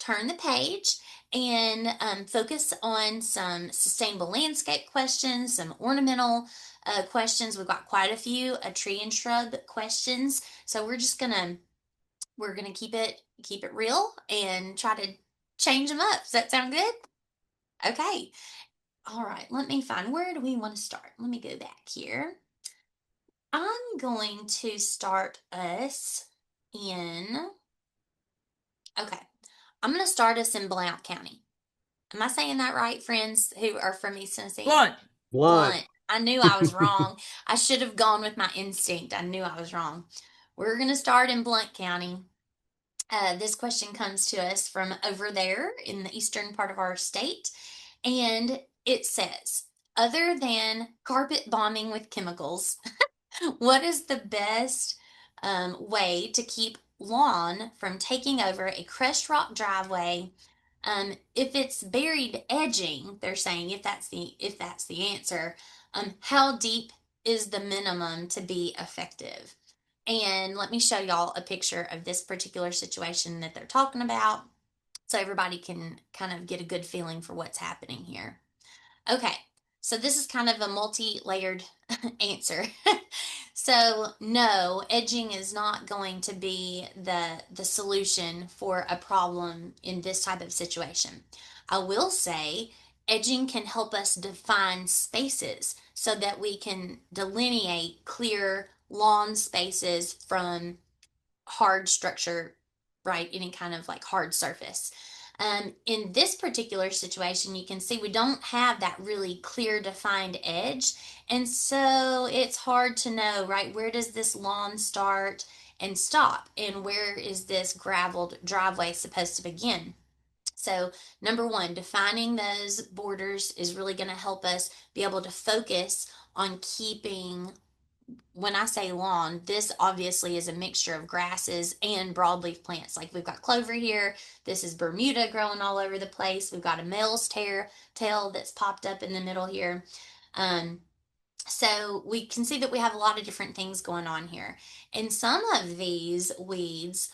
turn the page and focus on some sustainable landscape questions, some ornamental questions. We've got quite a few tree and shrub questions, so we're gonna keep it real and try to change them up. Does that sound good? Okay. All right. Let me find, where do we want to start? Let me go back here. I'm going to start us in. Okay. I'm going to start us in Blount County. Am I saying that right, friends who are from East Tennessee? Blunt. Blunt. Blunt. I knew I was wrong. I should have gone with my instinct. I knew I was wrong. We're going to start in Blount County. This question comes to us from over there in the eastern part of our state, and it says, other than carpet bombing with chemicals, what is the best way to keep lawn from taking over a crushed rock driveway? If it's buried edging, they're saying if that's the answer, how deep is the minimum to be effective? And let me show y'all a picture of this particular situation that they're talking about so everybody can kind of get a good feeling for what's happening here. Okay, so this is kind of a multi-layered answer. So no, edging is not going to be the solution for a problem in this type of situation. I will say edging can help us define spaces so that we can delineate clear lawn spaces from hard structure, right? Any kind of like hard surface. In this particular situation, you can see we don't have that really clear defined edge. And so it's hard to know, right? Where does this lawn start and stop? And where is this graveled driveway supposed to begin? So, number one, defining those borders is really going to help us be able to focus on keeping, when I say lawn, this obviously is a mixture of grasses and broadleaf plants. Like we've got clover here. This is Bermuda growing all over the place. We've got a male's tail that's popped up in the middle here. Um, so we can see that we have a lot of different things going on here. And some of these weeds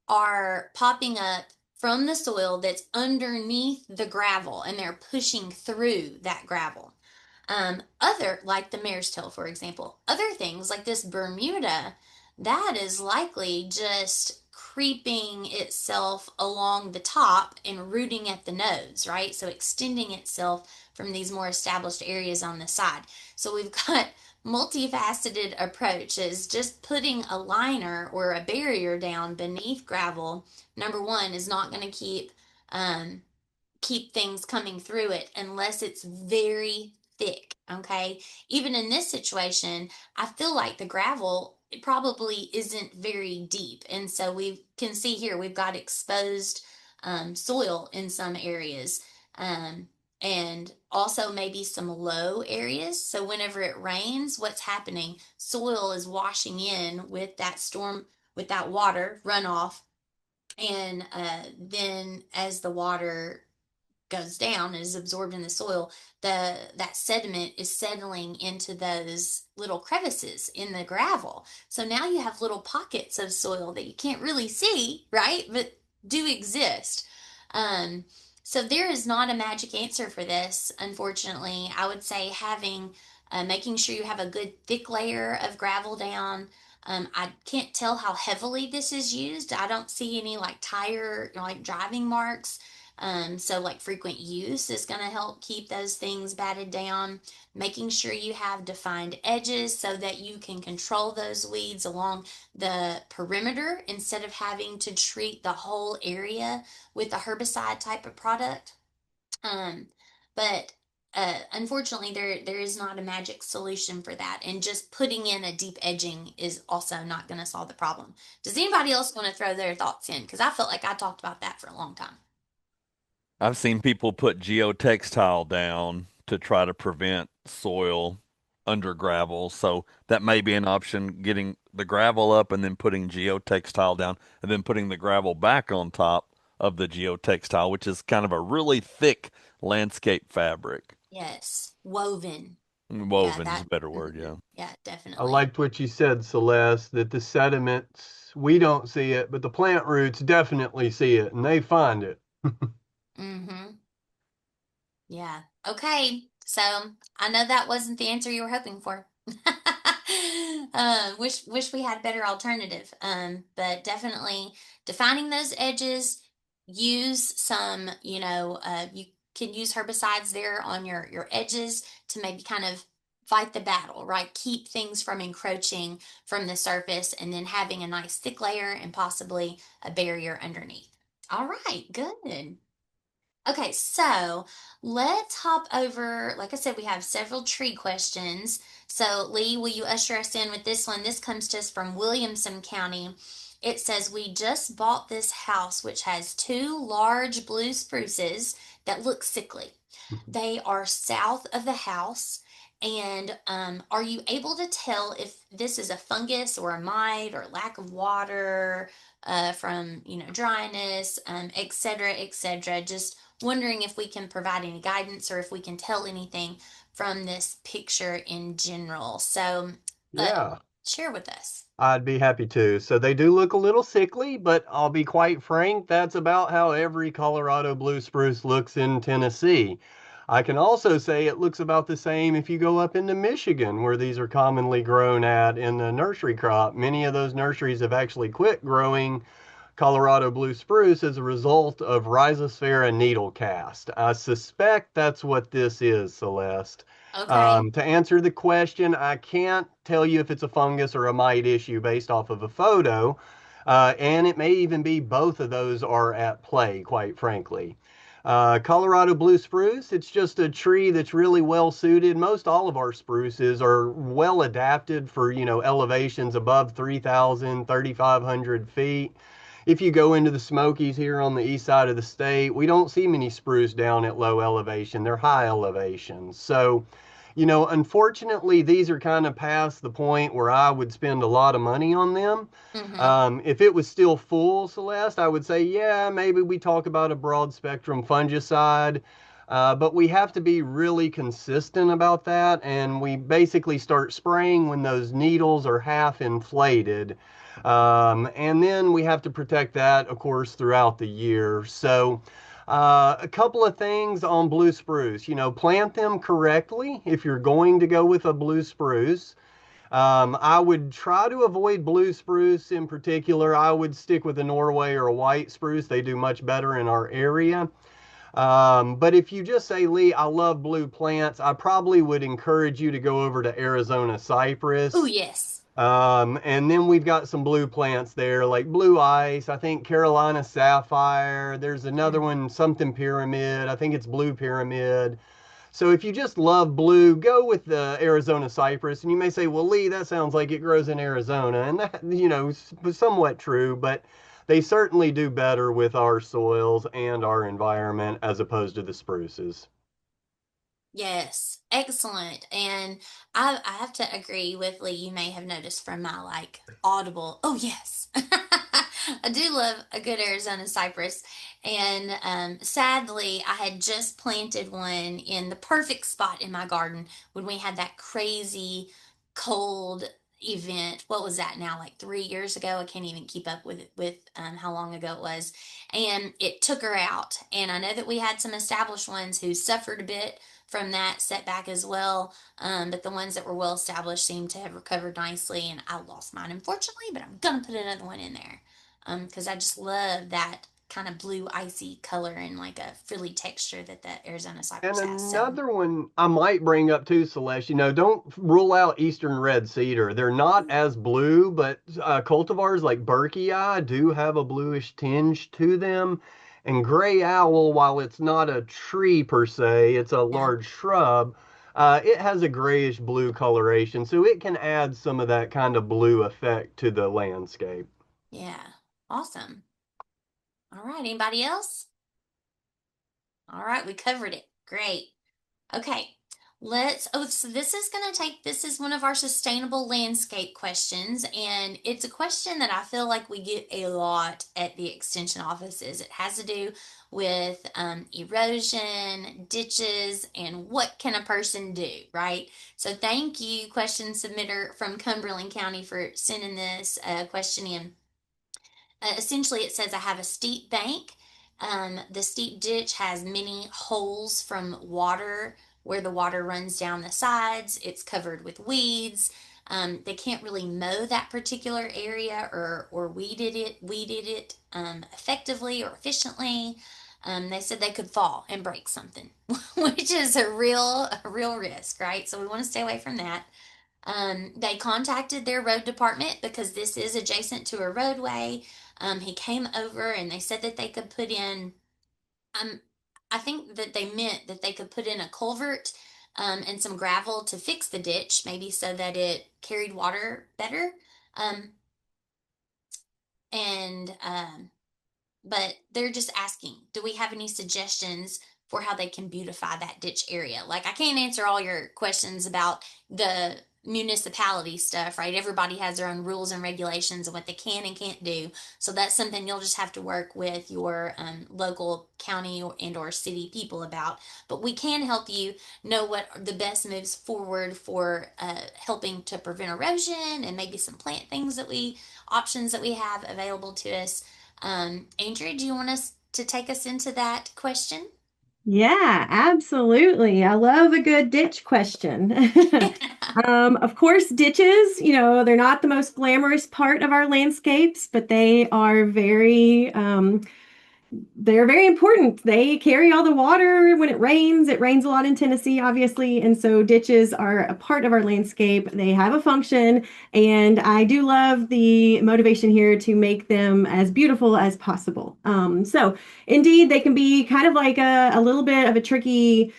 are popping up from the soil that's underneath the gravel and they're pushing through that gravel. Other, like the mare's tail, for example, other things like this Bermuda, that is likely just creeping itself along the top and rooting at the nodes, right? So extending itself from these more established areas on the side. So we've got multifaceted approaches. Just putting a liner or a barrier down beneath gravel, number one, is not going to keep things coming through it unless it's very thick. Okay, even in this situation, I feel like the gravel, it probably isn't very deep, and so we can see here we've got exposed soil in some areas, and also maybe some low areas. So whenever it rains, what's happening? Soil is washing in with that storm, with that water runoff, and then as the water goes down and is absorbed in the soil, that sediment is settling into those little crevices in the gravel. So now you have little pockets of soil that you can't really see, right? But do exist. Um, so there is not a magic answer for this, unfortunately. I would say making sure you have a good thick layer of gravel down. I can't tell how heavily this is used. I don't see any like tire, like driving marks. So like frequent use is going to help keep those things batted down. Making sure you have defined edges so that you can control those weeds along the perimeter instead of having to treat the whole area with a herbicide type of product. Um, but unfortunately, there is not a magic solution for that, and just putting in a deep edging is also not going to solve the problem. Does anybody else want to throw their thoughts in? Because I felt like I talked about that for a long time. I've seen people put geotextile down to try to prevent soil under gravel. So that may be an option, getting the gravel up and then putting geotextile down and then putting the gravel back on top of the geotextile, which is kind of a really thick landscape fabric. Yes, woven. Yeah, Woven is a better word, yeah. yeah, I definitely. liked what you said, Celeste, that the sediments, we don't see it, but the plant roots definitely see it and they find it. Mm-hmm. Yeah. Okay. So I know that wasn't the answer you were hoping for. Wish we had better alternative. But definitely defining those edges. Use some, you can use herbicides there on your edges to maybe kind of fight the battle, right? Keep things from encroaching from the surface, and then having a nice thick layer and possibly a barrier underneath. All right, good. Okay, so let's hop over. Like I said, we have several tree questions. So, Lee, will you usher us in with this one? This comes to us from Williamson County. It says, we just bought this house, which has two large blue spruces that look sickly. They are south of the house. And are you able to tell if this is a fungus or a mite or lack of water from, dryness, et cetera, et cetera? Just wondering if we can provide any guidance or if we can tell anything from this picture in general. So, uh, Yeah. share with us. I'd be happy to. So they do look a little sickly, but I'll be quite frank, that's about how every Colorado blue spruce looks in Tennessee. I can also say it looks about the same if you go up into Michigan, where these are commonly grown at in the nursery crop. Many of those nurseries have actually quit growing Colorado blue spruce as a result of Rhizosphaera needlecast. I suspect that's what this is, Celeste. Okay. To answer the question, I can't tell you if it's a fungus or a mite issue based off of a photo, and it may even be both of those are at play, quite frankly. Colorado blue spruce, it's just a tree that's really well suited. Most all of our spruces are well adapted for, elevations above 3,000, 3,500 feet. If you go into the Smokies here on the east side of the state, we don't see many spruce down at low elevation. They're high elevations. So, unfortunately, these are kind of past the point where I would spend a lot of money on them. Mm-hmm. If it was still full, Celeste, I would say, yeah, maybe we talk about a broad spectrum fungicide. But we have to be really consistent about that. And we basically start spraying when those needles are half inflated. And then we have to protect that, of course, throughout the year. So, a couple of things on blue spruce. Plant them correctly if you're going to go with a blue spruce. I would try to avoid blue spruce in particular. I would stick with a Norway or a white spruce. They do much better in our area. But if you just say, Lee, I love blue plants, I probably would encourage you to go over to Arizona Oh, cypress. yes. And then we've got some blue plants there, like blue ice, I think Carolina sapphire. There's another Mm. one, something pyramid. I think it's blue pyramid. So if you just love blue, go with the Arizona cypress. And you may say, well, Lee, that sounds like it grows in Arizona. And that, somewhat true, but they certainly do better with our soils and our environment as opposed to the spruces. Yes, excellent. And I have to agree with Lee. You may have noticed from my like audible, oh yes. I do love a good Arizona cypress. And sadly, I had just planted one in the perfect spot in my garden when we had that crazy cold event. What was that now? Like 3 years ago? I can't even keep up with how long ago it was. And it took her out. And I know that we had some established ones who suffered a bit from that setback as well. But the ones that were well established seem to have recovered nicely, and I lost mine unfortunately, but I'm gonna put another one in there because I just love that kind of blue icy color and like a frilly texture that the Arizona And cypress has. So, another one I might bring up too, Celeste, don't rule out Eastern Red Cedar. They're not as blue, but cultivars like Berkey do have a bluish tinge to them. And gray owl, while it's not a tree per se, it's a yeah, large shrub, it has a grayish blue coloration. So it can add some of that kind of blue effect to the landscape. yeah, awesome. All right, anybody else? All right, we covered it. Great. Okay, so this is one of our sustainable landscape questions, and it's a question that I feel like we get a lot at the extension offices. It has to do with erosion, ditches, and what can a person do, right? So thank you, question submitter from Cumberland County, for sending this question in. Essentially, it says I have a steep bank The steep ditch has many holes from water where the water runs down the sides. It's covered with weeds. They can't really mow that particular area or weeded it effectively or efficiently. They said they could fall and break something, which is a real risk, right? So we want to stay away from that. They contacted their road department because this is adjacent to a roadway. He came over and they said that they could put in, um, I think that they meant that they could put in a culvert and some gravel to fix the ditch, maybe so that it carried water better. Um, and but they're just asking, do we have any suggestions for how they can beautify that ditch area? Like, I can't answer all your questions about the municipality stuff, right? Everybody has their own rules and regulations and what they can and can't do. So that's something you'll just have to work with your local county or city people about. But we can help you know what are the best moves forward for helping to prevent erosion and maybe some plant things options that we have available to us. Andrea, do you want us to take us into that question? Yeah, absolutely. I love a good ditch question. Of course, ditches, they're not the most glamorous part of our landscapes, but they're very important. They carry all the water when it rains. It rains a lot in Tennessee, obviously. And so ditches are a part of our landscape. They have a function. And I do love the motivation here to make them as beautiful as possible. So indeed, they can be kind of like a little bit of a tricky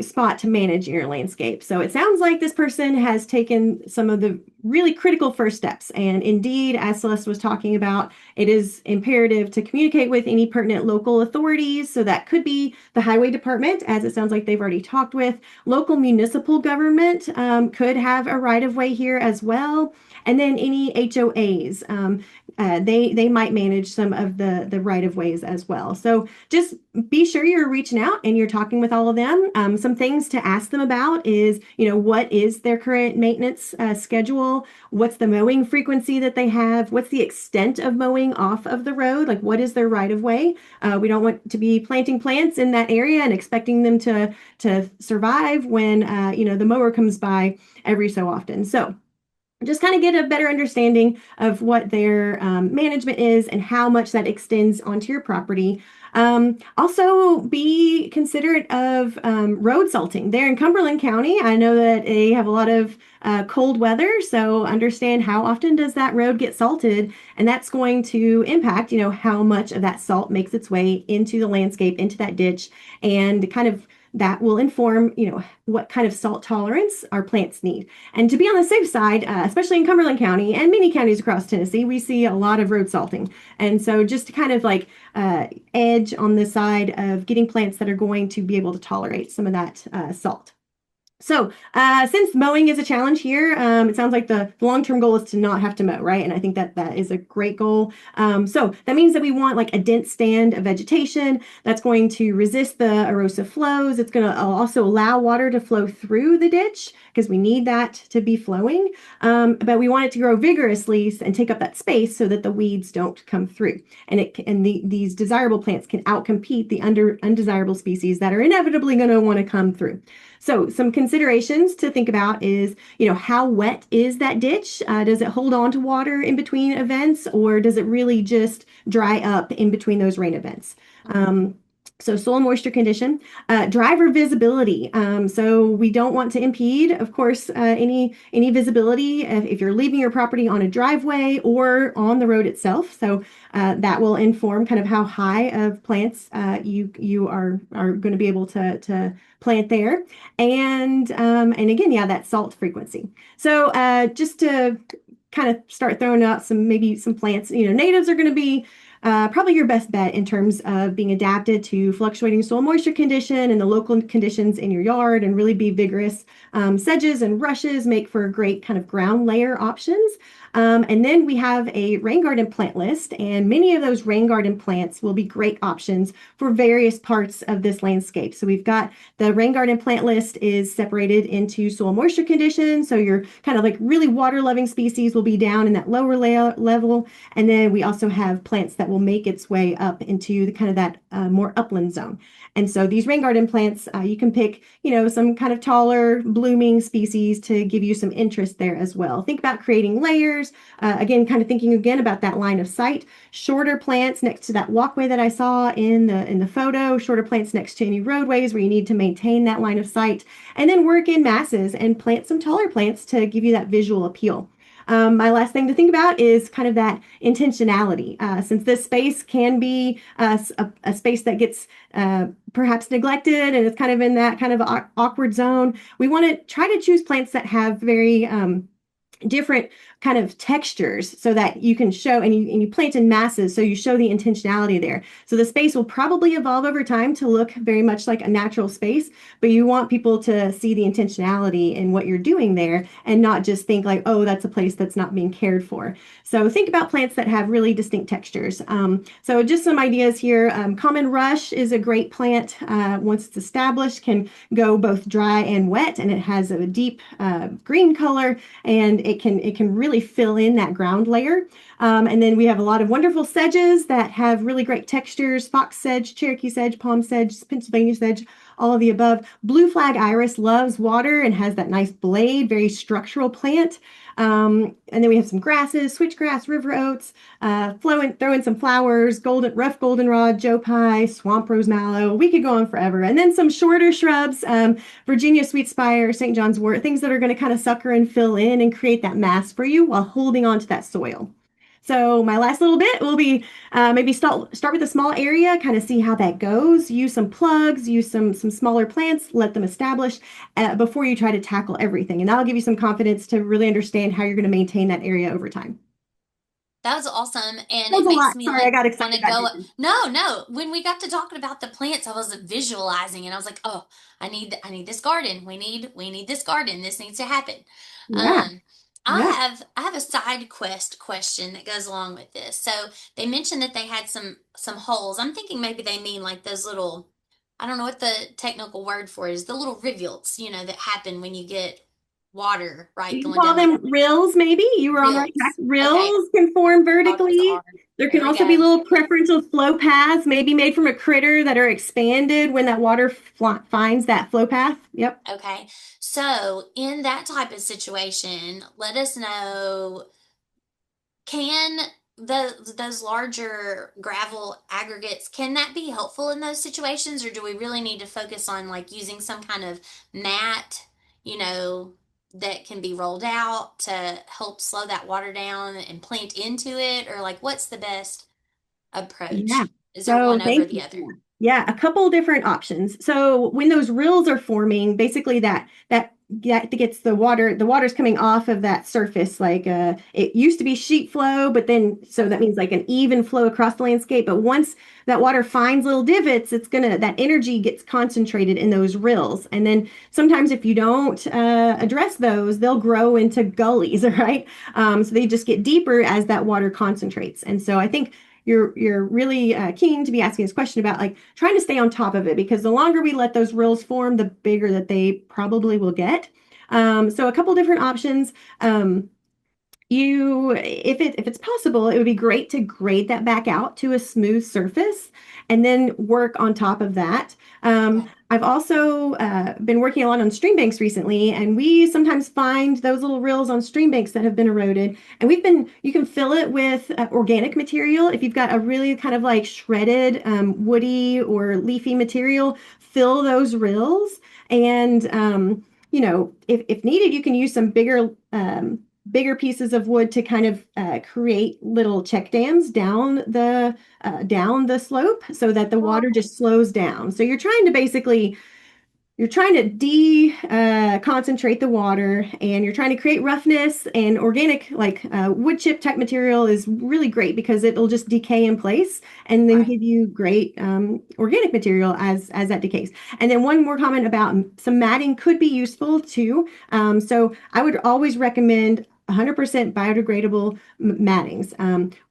spot to manage in your landscape. So it sounds like this person has taken some of the really critical first steps. And indeed, as Celeste was talking about, it is imperative to communicate with any pertinent local authorities. So that could be the highway department, as it sounds like they've already talked with. Local municipal government could have a right of way here as well. And then any HOAs, they might manage some of the right of ways as well. So just be sure you're reaching out and you're talking with all of them. Some things to ask them about is, what is their current maintenance schedule? What's the mowing frequency that they have? What's the extent of mowing off of the road? Like, what is their right of way? We don't want to be planting plants in that area and expecting them to survive when, the mower comes by every so often. So just kind of get a better understanding of what their management is and how much that extends onto your property. Also, be considerate of road salting. There in Cumberland County, I know that they have a lot of cold weather, so understand how often does that road get salted, and that's going to impact, how much of that salt makes its way into the landscape, into that ditch, and kind of that will inform, what kind of salt tolerance our plants need. And to be on the safe side, especially in Cumberland County and many counties across Tennessee, we see a lot of road salting. And so just to kind of like edge on the side of getting plants that are going to be able to tolerate some of that salt. So, since mowing is a challenge here, it sounds like the long-term goal is to not have to mow, right? And I think that is a great goal. So that means that we want like a dense stand of vegetation that's going to resist the erosive flows. It's going to also allow water to flow through the ditch because we need that to be flowing. But we want it to grow vigorously and take up that space so that the weeds don't come through. And these desirable plants can outcompete the undesirable species that are inevitably going to want to come through. So some considerations to think about is, how wet is that ditch? Does it hold on to water in between events, or does it really just dry up in between those rain events? So soil moisture condition, driver visibility. So we don't want to impede, of course, any visibility if you're leaving your property on a driveway or on the road itself. So that will inform kind of how high of plants you are going to be able to plant there. And again, yeah, that salt frequency. So just to kind of start throwing out some plants, natives are going to be probably your best bet in terms of being adapted to fluctuating soil moisture condition and the local conditions in your yard and really be vigorous. Sedges and rushes make for great kind of ground layer options. And then we have a rain garden plant list, and many of those rain garden plants will be great options for various parts of this landscape. So we've got the rain garden plant list is separated into soil moisture conditions. So your kind of like really water loving species will be down in that lower level. And then we also have plants that will make its way up into the kind of that more upland zone. And so these rain garden plants, you can pick, some kind of taller blooming species to give you some interest there as well. Think about creating layers. Again, kind of thinking again about that line of sight. Shorter plants next to that walkway that I saw in the photo. Shorter plants next to any roadways where you need to maintain that line of sight. And then work in masses and plant some taller plants to give you that visual appeal. My last thing to think about is kind of that intentionality. Since this space can be a space that gets perhaps neglected and it's kind of in that kind of awkward zone, we want to try to choose plants that have very different kind of textures so that you can show, and you plant in masses, so you show the intentionality there. So the space will probably evolve over time to look very much like a natural space, but you want people to see the intentionality in what you're doing there and not just think like, oh, that's a place that's not being cared for. So think about plants that have really distinct textures. So just some ideas here. Common rush is a great plant. Once it's established, can go both dry and wet, and it has a deep green color, and it can really fill in that ground layer. And then we have a lot of wonderful sedges that have really great textures: fox sedge, Cherokee sedge, palm sedge, Pennsylvania sedge, all of the above. Blue flag iris loves water and has that nice blade, very structural plant. And then we have some grasses: switchgrass, river oats, throw in some flowers: rough goldenrod, joe pye, swamp rose mallow. We could go on forever. And then some shorter shrubs: Virginia sweet spire, St. John's wort, things that are going to kind of sucker and fill in and create that mass for you while holding on to that soil. So my last little bit will be maybe start with a small area, kind of see how that goes. Use some plugs, use some smaller plants, let them establish before you try to tackle everything. And that'll give you some confidence to really understand how you're going to maintain that area over time. That was awesome, and That was it a makes lot. me Sorry, I like got want excited to about go. it. No, no. When we got to talking about the plants, I was visualizing, and I was like, "Oh, I need this garden. We need this garden. This needs to happen." Yeah, Um, yeah. I have a side quest question that goes along with this. So they mentioned that they had some holes. I'm thinking maybe they mean like those little. I don't know what the technical word for it is. The little rivulets, that happen when you get water, right, You going call down the them rills, maybe? You were on the right track. rills. Okay, Rills can form thought it was vertically. R. There There can we also be go. little preferential flow paths, maybe made from a critter, that are expanded when that water finds that flow path. Yep. Okay. So, in that type of situation, let us know, can those larger gravel aggregates, can that be helpful in those situations, or do we really need to focus on like using some kind of mat, you know, that can be rolled out to help slow that water down and plant into it, or like what's the best Yeah. approach? Is there So one over thank the you. other? Yeah, a couple different options. So when those rills are forming, basically that gets the water's coming off of that surface. Like it used to be sheet flow, but then so that Okay. means like an even flow across the landscape. But once that water finds little divots, that energy gets concentrated in those rills. And then sometimes if you don't address those, they'll grow into gullies, right? So they just get deeper as that water concentrates. And so I think you're really keen to be asking this question about like trying to stay on top of it, because the longer we let those rills form, the bigger that they probably will get. So a couple different options. If it's possible, it would be great to grade that back out to a smooth surface and then work on top of that. Okay. I've also been working a lot on stream banks recently, and we sometimes find those little rills on stream banks that have been eroded. And you can fill it with organic material. If you've got a really kind of like shredded woody or leafy material, fill those rills. And if needed, you can use some bigger pieces of wood to kind of create little check dams down the slope so that the water Oh, just slows down. So you're trying to concentrate the water, and you're trying to create roughness. And organic, like wood chip type material, is really great because it'll just decay in place and then right. give you great organic material as that decays. And then one more comment about some matting could be useful too. So I would always recommend 100% biodegradable mattings.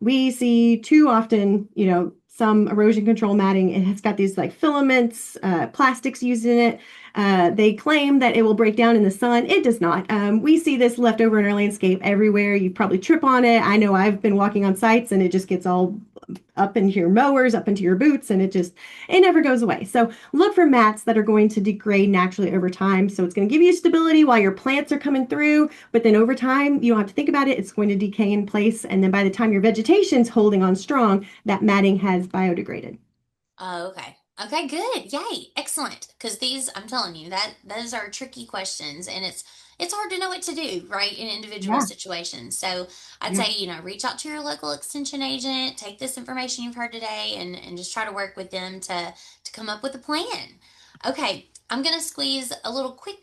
We see too often, some erosion control matting. It has got these like filaments, plastics used in it. They claim that it will break down in the sun. It does not. We see this left over in our landscape everywhere. You probably trip on it. I know I've been walking on sites and it just gets all up into your mowers, up into your boots, and it never goes away. So look for mats that are going to degrade naturally over time. So it's going to give you stability while your plants are coming through, but then over time, you don't have to think about it. It's going to decay in place. And then by the time your vegetation's holding on strong, that matting has biodegraded. Oh, okay. Okay, good. Yay. Excellent. Because these, I'm telling you, that those are tricky questions and it's hard to know what to do, right, in individual Yeah, situations. So I'd yeah. say, reach out to your local extension agent, take this information you've heard today and just try to work with them to come up with a plan. Okay, I'm gonna squeeze a little quick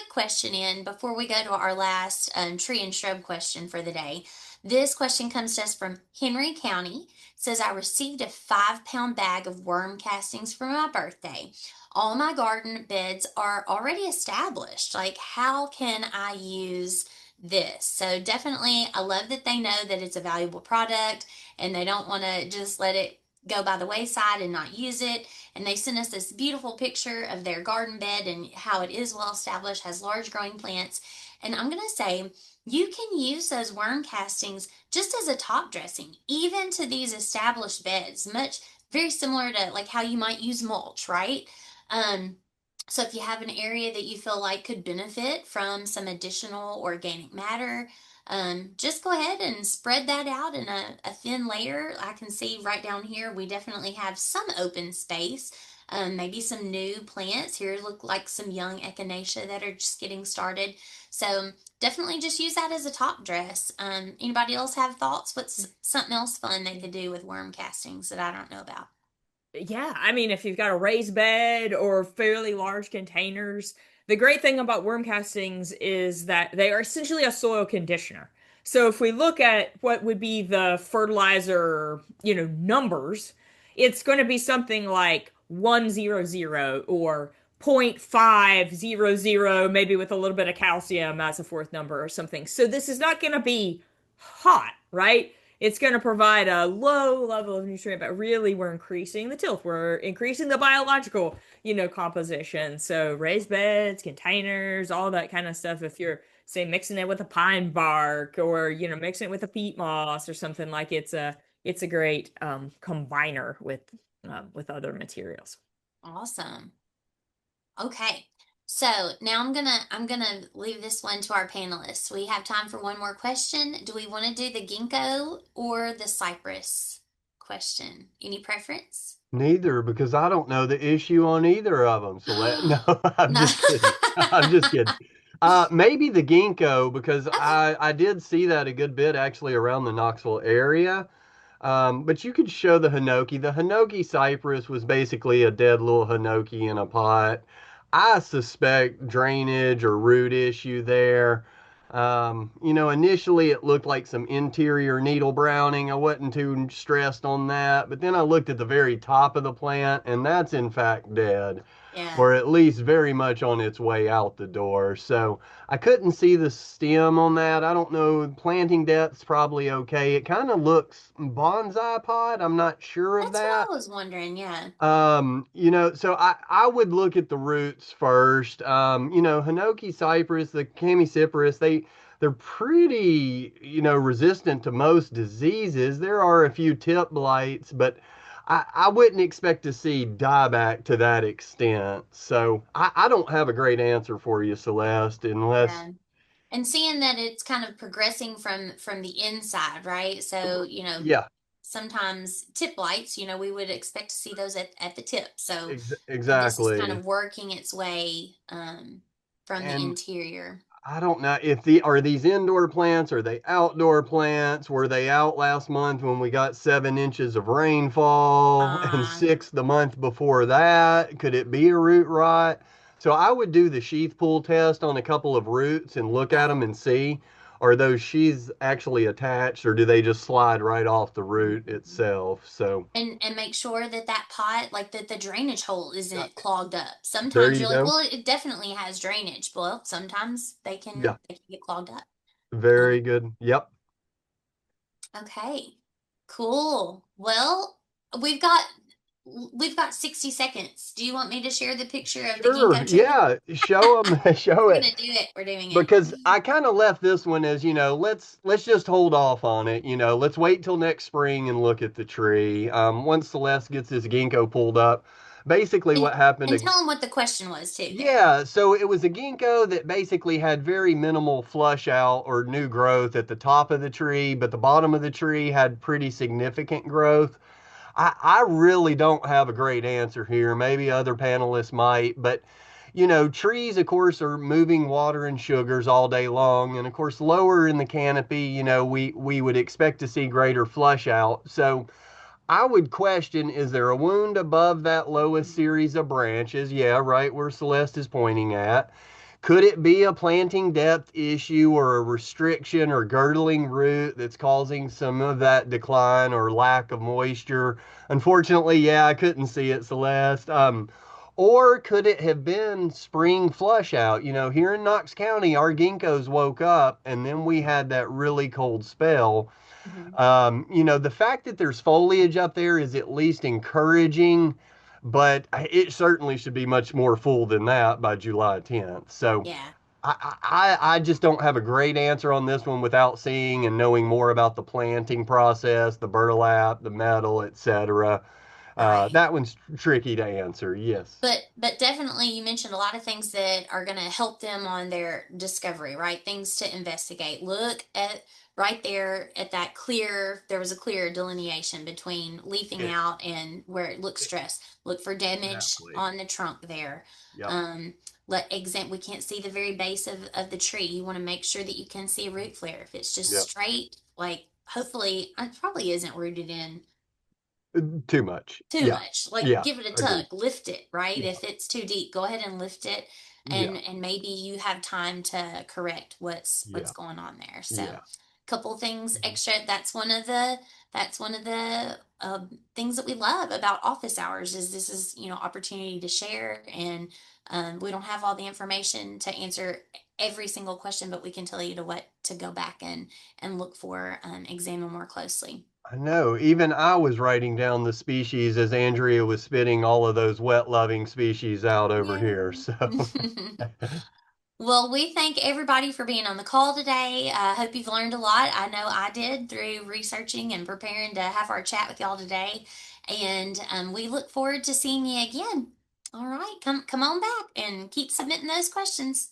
question in before we go to our last tree and shrub question for the day. This question comes to us from Henry County. Says I received a 5 pound bag of worm castings for my birthday. All my garden beds are already established. Like, how can I use this? So, definitely, I love that they know that it's a valuable product and they don't want to just let it go by the wayside and not use it. And they sent us this beautiful picture of their garden bed and how it is well established, has large growing plants. And I'm going to say, you can use those worm castings just as a top dressing, even to these established beds, much very similar to like how you might use mulch, right? Um, so if you have an area that you feel like could benefit from some additional organic matter, just go ahead and spread that out in a thin layer. I can see right down here, we definitely have some open space. Maybe some new plants here look like some young echinacea that are just getting started. So definitely just use that as a top dress. Anybody else have thoughts? What's something else fun they could do with worm castings that I don't know about? Yeah, I mean, if you've got a raised bed or fairly large containers, the great thing about worm castings is that they are essentially a soil conditioner. So if we look at what would be the fertilizer, numbers, it's going to be something like 100 or 0.500, maybe with a little bit of calcium as a fourth number or something. So this is not going to be hot, right? It's going to provide a low level of nutrient, but really we're increasing the tilth. We're increasing the biological, composition. So raised beds, containers, all that kind of stuff. If you're, say, mixing it with a pine bark or, mixing it with a peat moss or something, like it's a great combiner with other materials. Awesome. Okay. So now I'm gonna leave this one to our panelists. We have time for one more question. Do we want to do the ginkgo or the cypress question? Any preference? Neither, because I don't know the issue on either of them. So let no, I'm No. just kidding. I'm just kidding. Maybe the ginkgo because Okay. I did see that a good bit actually around the Knoxville area. But you could show the hinoki. The hinoki cypress was basically a dead little hinoki in a pot. I suspect drainage or root issue there. Initially it looked like some interior needle browning. I wasn't too stressed on that. But then I looked at the very top of the plant, and that's in fact dead, Yeah. or at least very much on its way out the door. So I couldn't see the stem on that. I don't know. Planting depth's probably okay. It kind of looks bonsai pot. I'm not sure of That's what that. I was wondering. Yeah. So I would look at the roots first. Hinoki cypress, the Chamaecyparis, they're pretty, resistant to most diseases. There are a few tip blights, but I wouldn't expect to see dieback to that extent. So I don't have a great answer for you, Celeste, unless, Yeah. And seeing that it's kind of progressing from the inside, right? So, yeah, sometimes tip lights, we would expect to see those at the tip. So this is kind exactly. of working its way from the And interior. I don't know if the are these indoor plants, are they outdoor plants? Were they out last month when we got 7 inches of rainfall and Uh, six the month before that? Could it be a root rot? So I would do the sheath pull test on a couple of roots and look at yeah. them and see, are those sheaths actually attached or do they just slide right off the root Mhm. itself? So And make sure that that pot, like that the drainage hole uh, isn't clogged up. there Sometimes you you're like, go. well, it definitely has drainage. Well, sometimes they can Yeah, they can get clogged up. Um, very good. Yep. okay, cool. Well, we've got we've got 60 seconds. Do you want me to share the picture of the Sure, ginkgo tree? yeah, show them, show We're it. gonna do it. We're doing it. Because I kind of left this one as, let's just hold off on it. Let's wait till next spring and look at the tree. Once Celeste gets this ginkgo pulled up, basically And, what happened. and tell them what the question was too there. Yeah, so it was a ginkgo that basically had very minimal flush out or new growth at the top of the tree, but the bottom of the tree had pretty significant growth. I really don't have a great answer here. Maybe other panelists might, but trees, of course, are moving water and sugars all day long. And of course, lower in the canopy, we would expect to see greater flush out. So I would question, is there a wound above that lowest series of branches? Yeah, right where Celeste is pointing at. Could it be a planting depth issue or a restriction or girdling root that's causing some of that decline or lack of moisture? Unfortunately, yeah, I couldn't see it, Celeste. Or could it have been spring flush out? Here in Knox County, our ginkgos woke up and then we had that really cold spell. Mhm. The fact that there's foliage up there is at least encouraging, but it certainly should be much more full than that by July 10th. So Yeah. I just don't have a great answer on this one without seeing and knowing more about the planting process, the burlap, the metal, etc. Right. That one's tricky to answer. Yes. But definitely you mentioned a lot of things that are going to help them on their discovery, right? Things to investigate. Look at right there at that clear, there was a clear delineation between leafing It, out and where it looks stressed. Look for damage exactly. on the trunk there. Yep. Um, we can't see the very base of the tree. You want to make sure that you can see a root flare. If it's just Yep. straight, like hopefully it probably isn't rooted in Too much. too Yeah. much. Like Yeah. give it a Agreed. tug, lift it, right? Yeah. If it's too deep, go ahead and lift it, Yeah. and maybe you have time to correct what's Yeah. going on there. So Yeah. couple things Mhm. extra. That's one of the things that we love about office hours is this is opportunity to share, and we don't have all the information to answer every single question, but we can tell you to what to go back and look for, examine more closely. I know. Even I was writing down the species as Andrea was spitting all of those wet loving species out over here. Yay. So, Well, we thank everybody for being on the call today. I hope you've learned a lot. I know I did through researching and preparing to have our chat with y'all today. And we look forward to seeing you again. All right, come on back and keep submitting those questions.